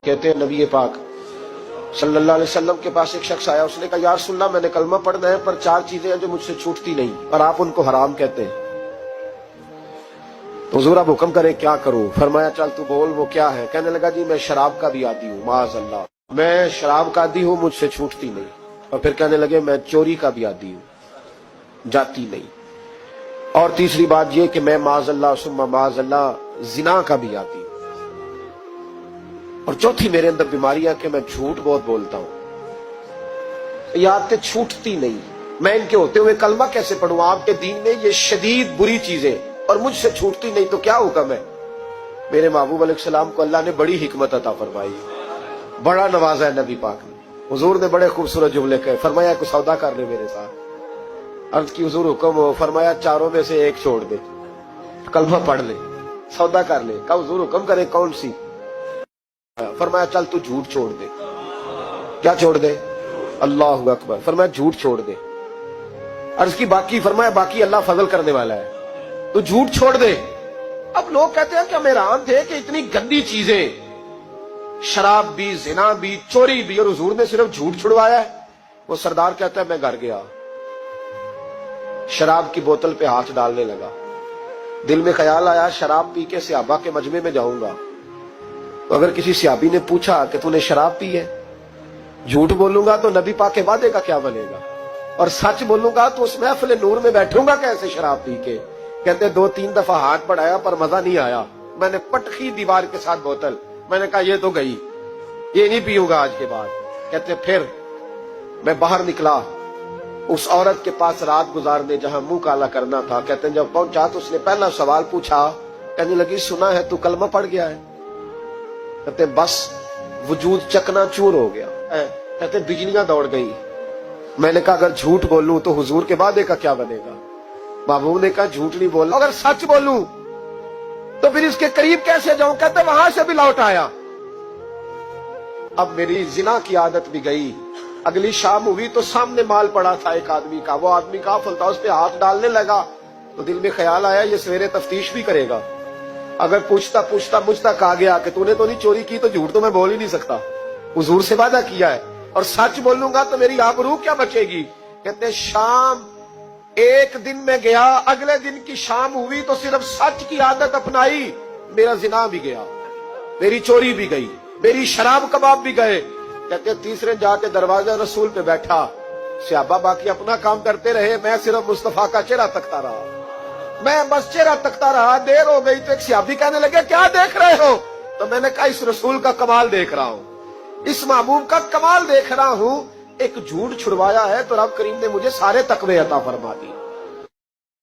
कहते हैं नबी पाक सल्लल्लाहु अलैहि वसल्लम के पास एक शख्स आया, उसने कहा यार सुनना, मैंने कलमा पढ़ना है पर 4 चीजें हैं जो मुझसे छूटती नहीं और आप उनको हराम कहते हैं, तो हुजूर आप हुक्म करें क्या करूं? फरमाया चल तू बोल वो क्या है। कहने लगा जी मैं शराब का भी आदी हूँ, माअज़ल्लाह, मैं शराब का आदी हूँ, मुझसे छूटती नहीं। और फिर कहने लगे मैं चोरी का भी आदी हूँ, जाती नहीं। और तीसरी बात ये कि मैं माअज़ल्लाह सुम्मा माअज़ल्लाह जिना का भी आदी हूँ। और चौथी मेरे अंदर बीमारियां कि मैं झूठ बहुत बोलता हूं। ये आदतें छूटती नहीं, मैं इनके होते हुए कलमा कैसे पढ़ूं? आपके दीन में ये शदीद बुरी चीजें और मुझसे छूटती नहीं, तो क्या हुक्म है? मेरे महबूब अलैहिस्सलाम को अल्लाह ने बड़ी हिकमत अता फरमाई, बड़ा नवाजा है नबी पाक ने। हुजूर ने बड़े खूबसूरत जुमले कहे, फरमाया कुछ सौदा कर ले मेरे साथ। अर्ज की हुजूर हुक्म हो, फरमाया चारों में से एक छोड़ दे, कलमा पढ़ ले, सौदा कर ले। कहा हुजूर हुक्म करे कौन सी? फरमाया चल तू झूठ छोड़ दे। क्या छोड़ दे? अल्लाहु अकबर। फरमाया झूठ छोड़ दे। अर्ज की बाकी? फरमाया बाकी अल्लाह फजल करने वाला है, तो झूठ छोड़ दे। अब लोग कहते हैं कि हम हैरान थे कि इतनी गंदी चीजें, शराब भी, जिना भी, चोरी भी, और हुजूर ने सिर्फ झूठ छुड़वाया है। वो सरदार कहता है मैं घर गया, शराब की बोतल पे हाथ डालने लगा, दिल में ख्याल आया शराब पी के सहाबा के मजमे में जाऊंगा, तो अगर किसी सहाबी ने पूछा कि तूने शराब पी है, झूठ बोलूंगा तो नबी पाक के वादे का क्या बनेगा, और सच बोलूंगा तो उस महफिल नूर में बैठूंगा कैसे शराब पी के? कहते 2-3 दफा हाथ बढ़ाया पर मजा नहीं आया, मैंने पटखी दीवार के साथ बोतल, मैंने कहा ये तो गई, ये नहीं पीऊंगा आज के बाद। कहते फिर मैं बाहर निकला उस औरत के पास रात गुजारने जहां मुंह काला करना था। कहते जब पहुंचा तो उसने पहला सवाल पूछा, कहने लगी सुना है तू कलमा पढ़ गया है? कहते बस वजूद चकनाचूर हो गया। कहते बिजलियां दौड़ गई। मैंने कहा अगर झूठ बोलूं तो हुजूर के वादे का क्या बनेगा? महबूब ने कहा झूठ नहीं बोलना, अगर सच बोलूं तो फिर इसके करीब कैसे जाऊं? कहते वहां से भी लौट आया। अब मेरी जिना की आदत भी गई। अगली शाम हुई तो सामने माल पड़ा था एक आदमी का, वो आदमी काफिल था, उस पर हाथ डालने लगा तो दिल में ख्याल आया ये सवेरे तफ्तीश भी करेगा, अगर पूछता पूछता मुझ तक आ गया कि तूने तो नहीं चोरी की, तो झूठ तो मैं बोल ही नहीं सकता, हुजूर से वादा किया है, और सच बोलूंगा तो मेरी आबरू क्या बचेगी। कहते शाम एक दिन में गया, अगले दिन की शाम हुई तो सिर्फ सच की आदत अपनाई, मेरा जिना भी गया, मेरी चोरी भी गई, मेरी शराब कबाब भी गए। कहते तीसरे जाके दरवाजा रसूल पे बैठा, सहाबा बाकी अपना काम करते रहे, मैं सिर्फ मुस्तफा का चेहरा तकता रहा, मैं बस चेहरा तकता रहा। देर हो गई तो एक सहाबी कहने लगे क्या देख रहे हो? तो मैंने कहा इस रसूल का कमाल देख रहा हूं, इस महबूब का कमाल देख रहा हूं। एक झूठ छुड़वाया है तो रब करीम ने मुझे सारे तकवे अता फरमा दी।